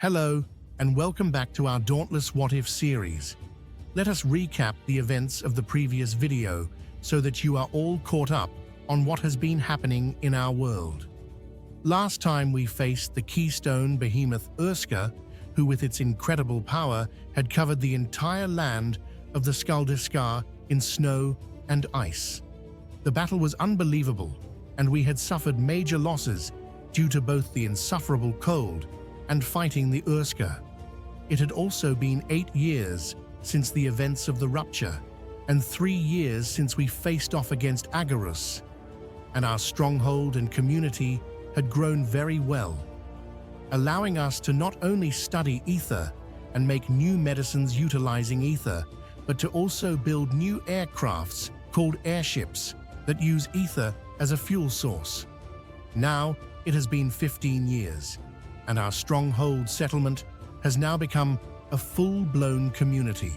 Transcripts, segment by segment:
Hello, and welcome back to our Dauntless What If series. Let us recap the events of the previous video so that you are all caught up on what has been happening in our world. Last time we faced the keystone behemoth Urska, who with its incredible power had covered the entire land of the Skuldiscar in snow and ice. The battle was unbelievable, and we had suffered major losses due to both the insufferable cold and fighting the Urska. It had also been 8 years since the events of the rupture, and 3 years since we faced off against Agarus, and our stronghold and community had grown very well, allowing us to not only study ether and make new medicines utilizing ether, but to also build new aircrafts called airships that use ether as a fuel source. Now, it has been 15 years, and our stronghold settlement has now become a full-blown community.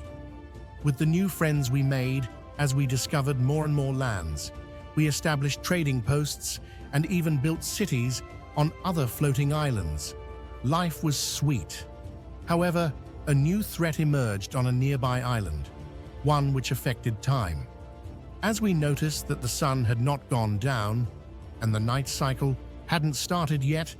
With the new friends we made as we discovered more and more lands, we established trading posts and even built cities on other floating islands. Life was sweet. However, a new threat emerged on a nearby island, one which affected time. As we noticed that the sun had not gone down and the night cycle hadn't started yet,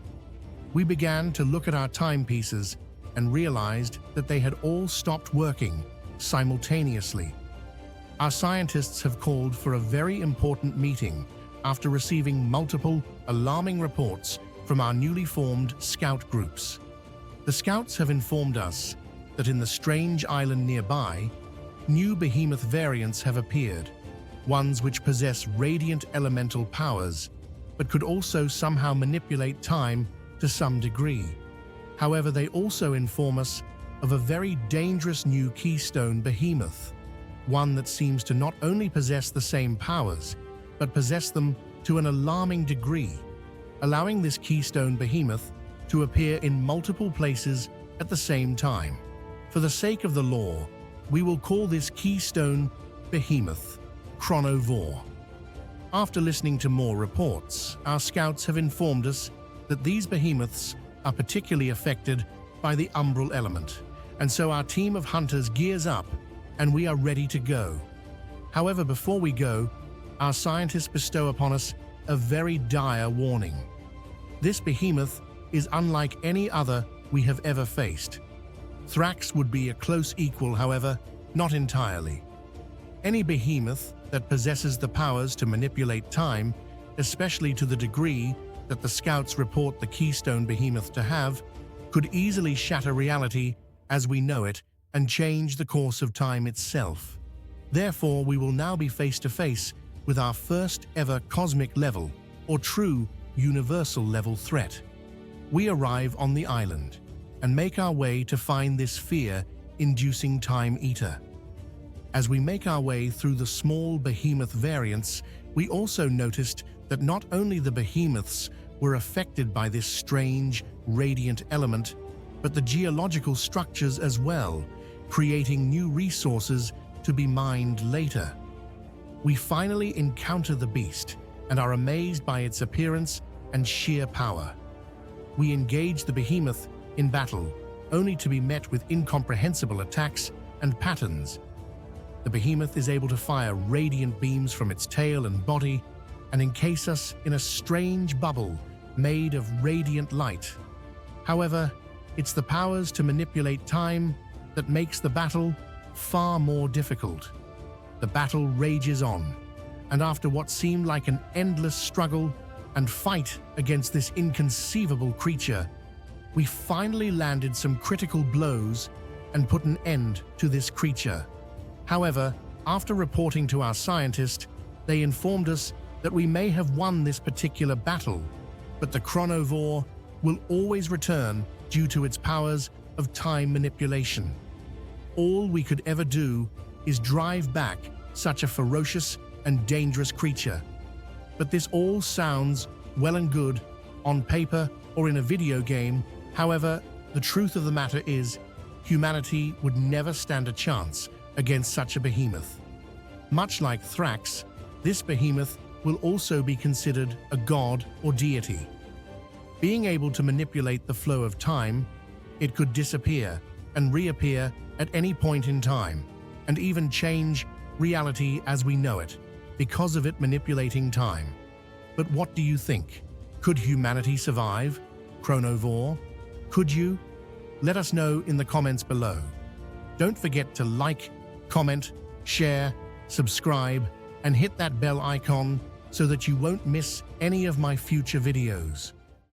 we began to look at our timepieces and realized that they had all stopped working simultaneously. Our scientists have called for a very important meeting after receiving multiple alarming reports from our newly formed scout groups. The scouts have informed us that in the strange island nearby, new behemoth variants have appeared, ones which possess radiant elemental powers, but could also somehow manipulate time to some degree. However, they also inform us of a very dangerous new keystone behemoth, one that seems to not only possess the same powers, but possess them to an alarming degree, allowing this keystone behemoth to appear in multiple places at the same time. For the sake of the lore, we will call this keystone behemoth Chronovore. After listening to more reports, our scouts have informed us that these behemoths are particularly affected by the umbral element, and so our team of hunters gears up and we are ready to go. However, before we go, our scientists bestow upon us a very dire warning. This behemoth is unlike any other we have ever faced. Thrax would be a close equal, however, not entirely. Any behemoth that possesses the powers to manipulate time, especially to the degree that the scouts report the keystone behemoth to have, could easily shatter reality as we know it and change the course of time itself. Therefore, we will now be face to face with our first ever cosmic level or true universal level threat. We arrive on the island and make our way to find this fear-inducing time eater. As we make our way through the small behemoth variants, we also noticed that not only the behemoths were affected by this strange, radiant element, but the geological structures as well, creating new resources to be mined later. We finally encounter the beast and are amazed by its appearance and sheer power. We engage the behemoth in battle, only to be met with incomprehensible attacks and patterns. The behemoth is able to fire radiant beams from its tail and body and encase us in a strange bubble made of radiant light. However, it's the powers to manipulate time that makes the battle far more difficult. The battle rages on, and after what seemed like an endless struggle and fight against this inconceivable creature, we finally landed some critical blows and put an end to this creature. However, after reporting to our scientist, they informed us that we may have won this particular battle, but the Chronovore will always return due to its powers of time manipulation. All we could ever do is drive back such a ferocious and dangerous creature. But this all sounds well and good on paper or in a video game. However, the truth of the matter is, humanity would never stand a chance against such a behemoth. Much like Thrax, this behemoth will also be considered a god or deity. Being able to manipulate the flow of time, It could disappear and reappear at any point in time, and even change reality as we know it, because of it manipulating time. But what do you think? Could humanity survive? Chronovore? Could you? Let us know in the comments below. Don't forget to like, comment, share, subscribe, and hit that bell icon so that you won't miss any of my future videos.